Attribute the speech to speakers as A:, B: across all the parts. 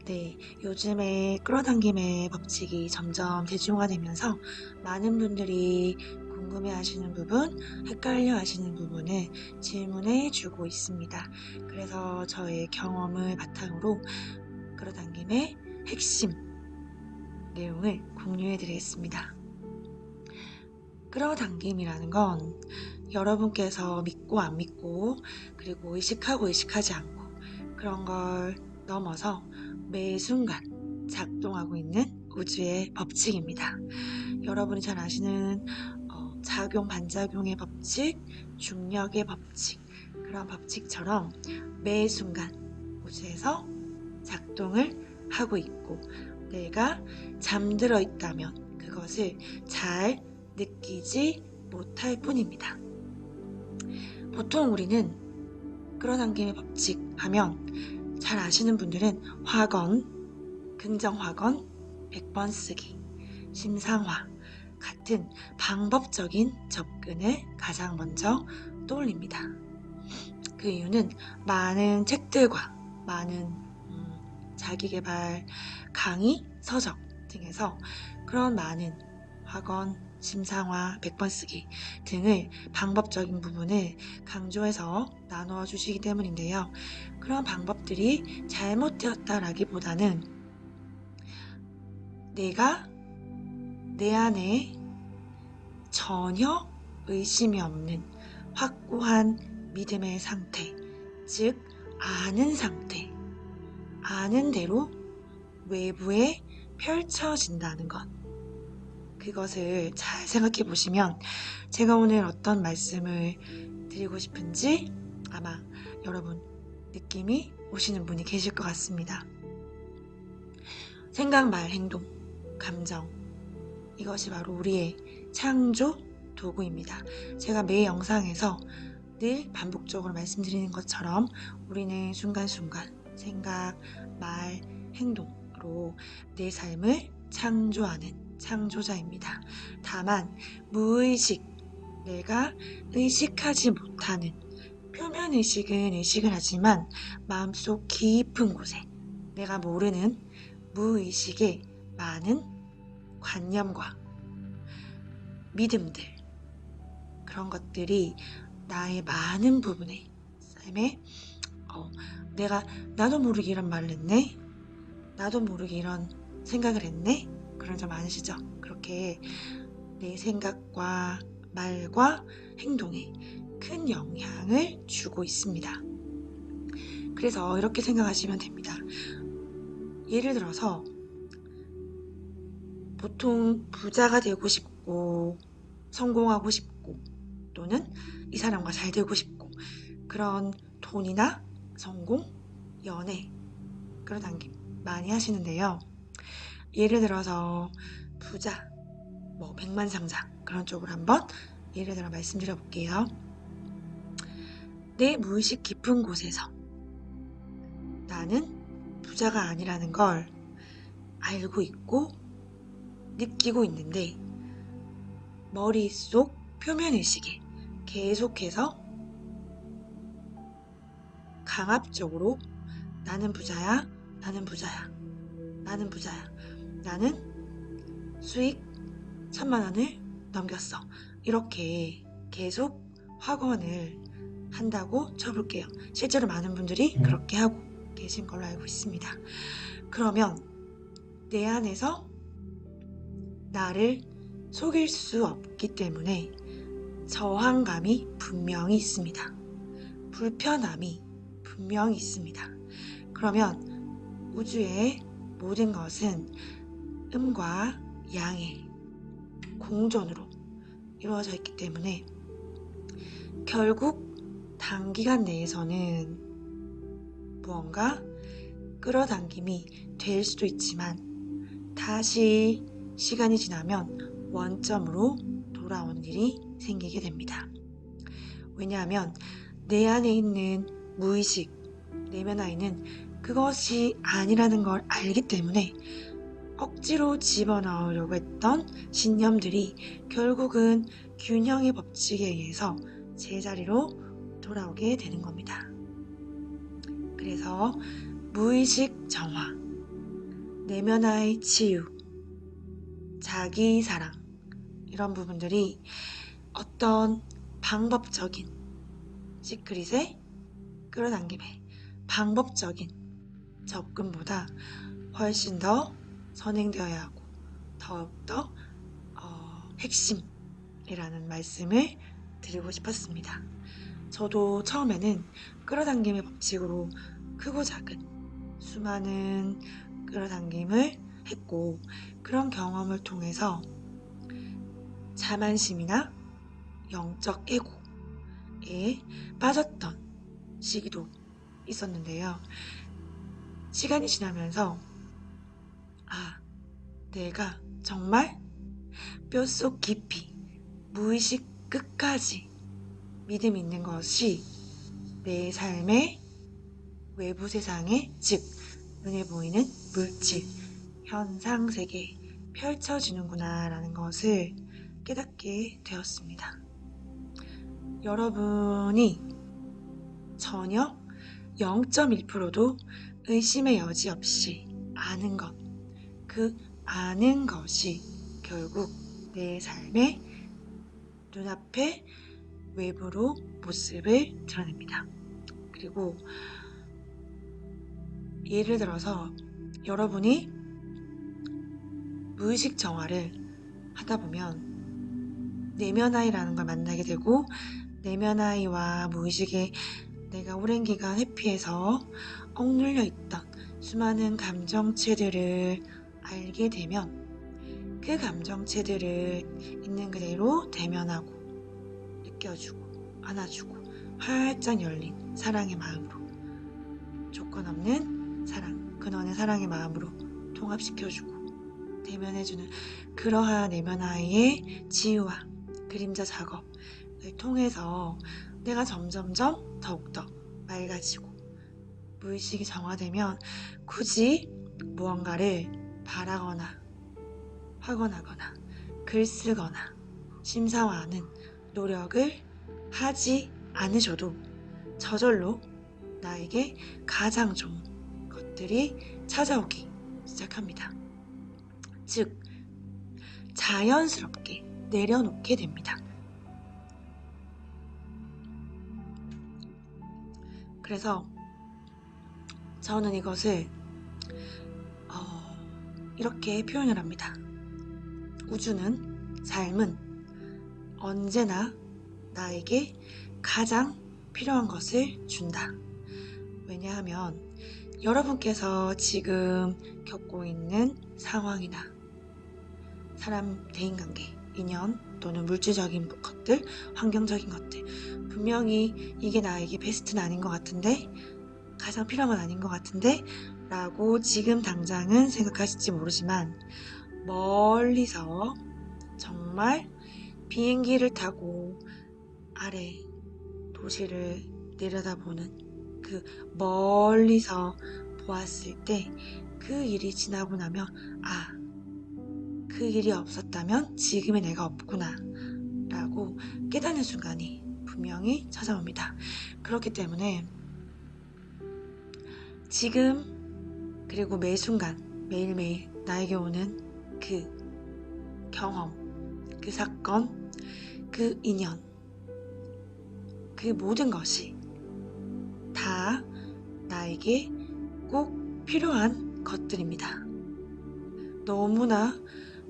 A: 네, 요즘에 끌어당김의 법칙이 점점 대중화되면서 많은 분들이 궁금해하시는 부분, 헷갈려하시는 부분을 질문해 주고 있습니다. 그래서 저의 경험을 바탕으로 끌어당김의 핵심 내용을 공유해 드리겠습니다. 끌어당김이라는 건 여러분께서 믿고 안 믿고 그리고 의식하고 의식하지 않고 그런 걸 넘어서 매 순간 작동하고 있는 우주의 법칙입니다. 여러분이 잘 아시는 작용 반작용의 법칙, 중력의 법칙, 그런 법칙처럼 매 순간 우주에서 작동을 하고 있고 내가 잠들어 있다면 그것을 잘 느끼지 못할 뿐입니다. 보통 우리는 끌어당김의 법칙 하면 잘 아시는 분들은 확언, 긍정확언, 100번 쓰기, 심상화 같은 방법적인 접근을 가장 먼저 떠올립니다. 그 이유는 많은 책들과 많은 자기계발 강의, 서적 등에서 그런 많은 확언, 심상화, 100번 쓰기 등을 방법적인 부분을 강조해서 나누어 주시기 때문인데요. 그런 방법들이 잘못되었다라기보다는 내가 내 안에 전혀 의심이 없는 확고한 믿음의 상태, 즉 아는 상태, 아는 대로 외부에 펼쳐진다는 것. 그것을 잘 생각해 보시면 제가 오늘 어떤 말씀을 드리고 싶은지 아마 여러분 느낌이 오시는 분이 계실 것 같습니다. 생각, 말, 행동, 감정 이것이 바로 우리의 창조 도구입니다. 제가 매 영상에서 늘 반복적으로 말씀드리는 것처럼 우리는 순간순간 생각, 말, 행동으로 내 삶을 창조하는 창조자입니다. 다만 무의식, 내가 의식하지 못하는 표면 의식은 의식을 하지만 마음속 깊은 곳에 내가 모르는 무의식의 많은 관념과 믿음들 그런 것들이 나의 많은 부분에 삶에 나도 모르게 이런 말을 했네, 나도 모르게 이런 생각을 했네, 그런 점 많으시죠? 그렇게 내 생각과 말과 행동에 큰 영향을 주고 있습니다. 그래서 이렇게 생각하시면 됩니다. 예를 들어서 보통 부자가 되고 싶고 성공하고 싶고 또는 이 사람과 잘 되고 싶고 그런 돈이나 성공, 연애, 끌어당김 많이 하시는데요. 예를 들어서 부자, 백만장자 그런 쪽으로 한번 예를 들어 말씀드려 볼게요. 내 무의식 깊은 곳에서 나는 부자가 아니라는 걸 알고 있고 느끼고 있는데 머릿속 표면의식에 계속해서 강압적으로 나는 부자야, 나는 부자야, 나는 부자야, 나는 수익 1000만 원을 넘겼어. 이렇게 계속 확언을 한다고 쳐볼게요. 실제로 많은 분들이 그렇게 하고 계신 걸로 알고 있습니다. 그러면 내 안에서 나를 속일 수 없기 때문에 저항감이 분명히 있습니다. 불편함이 분명히 있습니다. 그러면 우주의 모든 것은 음과 양의 공존으로 이루어져 있기 때문에 결국 단기간 내에서는 무언가 끌어당김이 될 수도 있지만 다시 시간이 지나면 원점으로 돌아오는 일이 생기게 됩니다. 왜냐하면 내 안에 있는 무의식, 내면 아이는 그것이 아니라는 걸 알기 때문에 억지로 집어넣으려고 했던 신념들이 결국은 균형의 법칙에 의해서 제자리로 돌아오게 되는 겁니다. 그래서 무의식 정화, 내면의 치유, 자기 사랑, 이런 부분들이 어떤 방법적인 시크릿의 끌어당김의 방법적인 접근보다 훨씬 더 선행되어야 하고 더욱더 핵심이라는 말씀을 드리고 싶었습니다. 저도 처음에는 끌어당김의 법칙으로 크고 작은 수많은 끌어당김을 했고, 그런 경험을 통해서 자만심이나 영적 깨고에 빠졌던 시기도 있었는데요. 시간이 지나면서 내가 정말 뼛속 깊이 무의식 끝까지 믿음 있는 것이 내 삶의 외부 세상에, 즉 눈에 보이는 물질, 현상 세계에 펼쳐지는구나 라는 것을 깨닫게 되었습니다. 여러분이 전혀 0.1%도 의심의 여지 없이 아는 것, 그 아는 것이 결국 내 삶의 눈앞에 외부로 모습을 드러냅니다. 그리고 예를 들어서 여러분이 무의식 정화를 하다 보면 내면아이라는 걸 만나게 되고, 내면아이와 무의식에 내가 오랜 기간 회피해서 억눌려 있던 수많은 감정체들을 알게 되면 그 감정체들을 있는 그대로 대면하고 느껴주고 안아주고 활짝 열린 사랑의 마음으로, 조건 없는 사랑, 근원의 사랑의 마음으로 통합시켜주고 대면해주는 그러한 내면아이의 치유와 그림자 작업을 통해서 내가 점점점 더욱더 맑아지고, 무의식이 정화되면 굳이 무언가를 바라거나 확언하거나 글쓰거나 심사화하는 노력을 하지 않으셔도 저절로 나에게 가장 좋은 것들이 찾아오기 시작합니다. 즉, 자연스럽게 내려놓게 됩니다. 그래서 저는 이것을 이렇게 표현을 합니다. 우주는, 삶은 언제나 나에게 가장 필요한 것을 준다. 왜냐하면 여러분께서 지금 겪고 있는 상황이나 사람, 대인관계, 인연 또는 물질적인 것들, 환경적인 것들, 분명히 이게 나에게 베스트는 아닌 것 같은데, 가장 필요한 건 아닌 것 같은데 라고 지금 당장은 생각하실지 모르지만, 멀리서 정말 비행기를 타고 아래 도시를 내려다보는 그 멀리서 보았을 때 그 일이 지나고 나면 그 일이 없었다면 지금의 내가 없구나 라고 깨닫는 순간이 분명히 찾아옵니다. 그렇기 때문에 지금, 그리고 매 순간 매일매일 나에게 오는 그 경험, 그 사건, 그 인연, 그 모든 것이 다 나에게 꼭 필요한 것들입니다. 너무나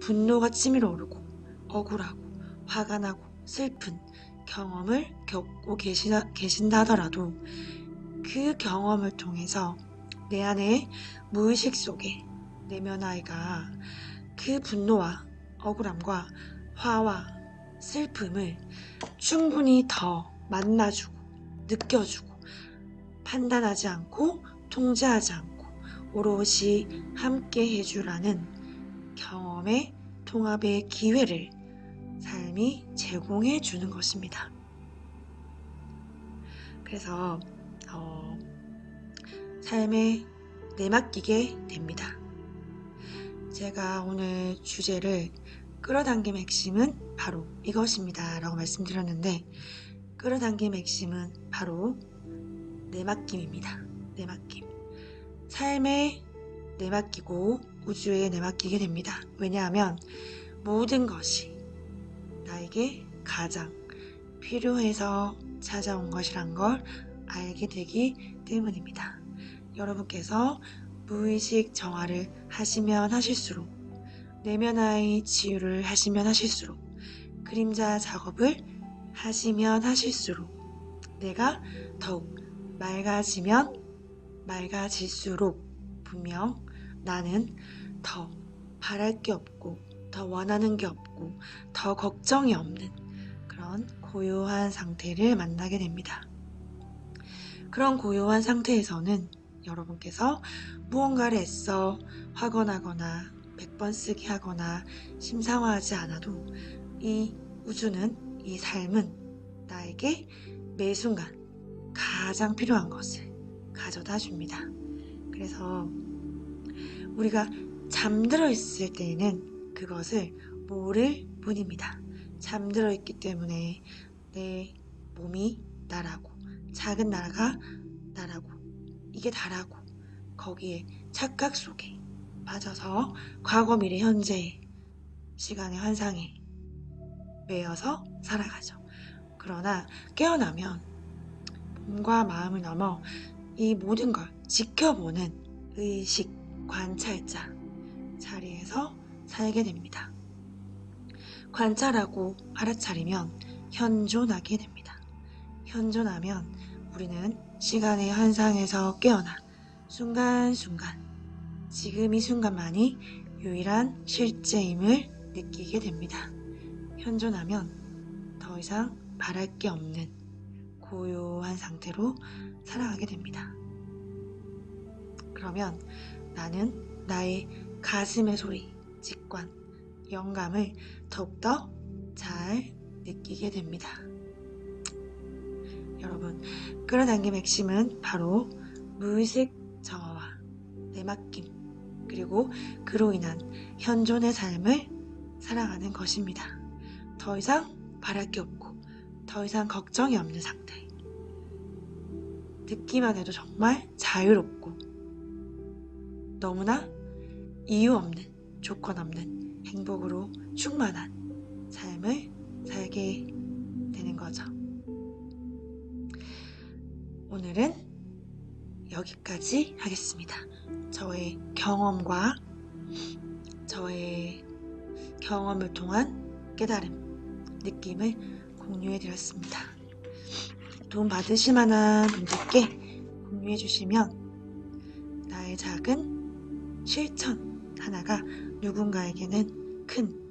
A: 분노가 치밀어 오르고 억울하고 화가 나고 슬픈 경험을 겪고 계신다 하더라도 그 경험을 통해서 내 안에 무의식 속에 내면아이가 그 분노와 억울함과 화와 슬픔을 충분히 더 만나주고 느껴주고 판단하지 않고 통제하지 않고 오롯이 함께 해주라는 경험의 통합의 기회를 삶이 제공해 주는 것입니다. 그래서 삶에 내맡기게 됩니다. 제가 오늘 주제를 끌어당김의 핵심은 바로 이것입니다 라고 말씀드렸는데, 끌어당김의 핵심은 바로 내맡김입니다. 내맡김. 삶의 내맡기고 우주에 내맡기게 됩니다. 왜냐하면 모든 것이 나에게 가장 필요해서 찾아온 것이란 걸 알게 되기 때문입니다. 여러분께서 무의식 정화를 하시면 하실수록, 내면의 치유를 하시면 하실수록, 그림자 작업을 하시면 하실수록, 내가 더욱 맑아지면 맑아질수록 분명 나는 더 바랄 게 없고, 더 원하는 게 없고, 더 걱정이 없는 그런 고요한 상태를 만나게 됩니다. 그런 고요한 상태에서는 여러분께서 무언가를 애써 확언하거나 100번 쓰기 하거나 심상화하지 않아도 이 우주는, 이 삶은 나에게 매 순간 가장 필요한 것을 가져다 줍니다. 그래서 우리가 잠들어 있을 때에는 그것을 모를 뿐입니다. 잠들어 있기 때문에 내 몸이 나라고, 작은 나라가 나라고, 이게 다라고, 거기에 착각 속에 빠져서 과거, 미래, 현재 시간의 환상에 매여서 살아가죠. 그러나 깨어나면 몸과 마음을 넘어 이 모든 걸 지켜보는 의식 관찰자 자리에서 살게 됩니다. 관찰하고 알아차리면 현존하게 됩니다. 현존하면 우리는 시간의 환상에서 깨어나 순간순간, 지금 이 순간만이 유일한 실제임을 느끼게 됩니다. 현존하면 더 이상 바랄 게 없는 고요한 상태로 살아가게 됩니다. 그러면 나는 나의 가슴의 소리, 직관, 영감을 더욱더 잘 느끼게 됩니다. 여러분, 끌어당김의 핵심은 바로 무의식 정화와 내맡김, 그리고 그로 인한 현존의 삶을 살아가는 것입니다. 더 이상 바랄 게 없고, 더 이상 걱정이 없는 상태. 듣기만 해도 정말 자유롭고, 너무나 이유 없는, 조건 없는 행복으로 충만한 삶을 살게 되는 거죠. 오늘은 여기까지 하겠습니다. 저의 경험과 저의 경험을 통한 깨달음, 느낌을 공유해 드렸습니다. 도움 받으실 만한 분들께 공유해 주시면 나의 작은 실천 하나가 누군가에게는 큰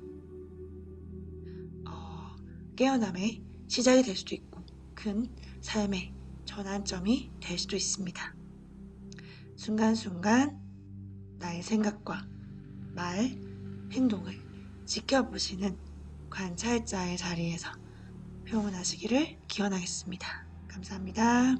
A: 깨어남의 시작이 될 수도 있고, 큰 삶의 전환점이 될 수도 있습니다. 순간순간 나의 생각과 말, 행동을 지켜보시는 관찰자의 자리에서 평온하시기를 기원하겠습니다. 감사합니다.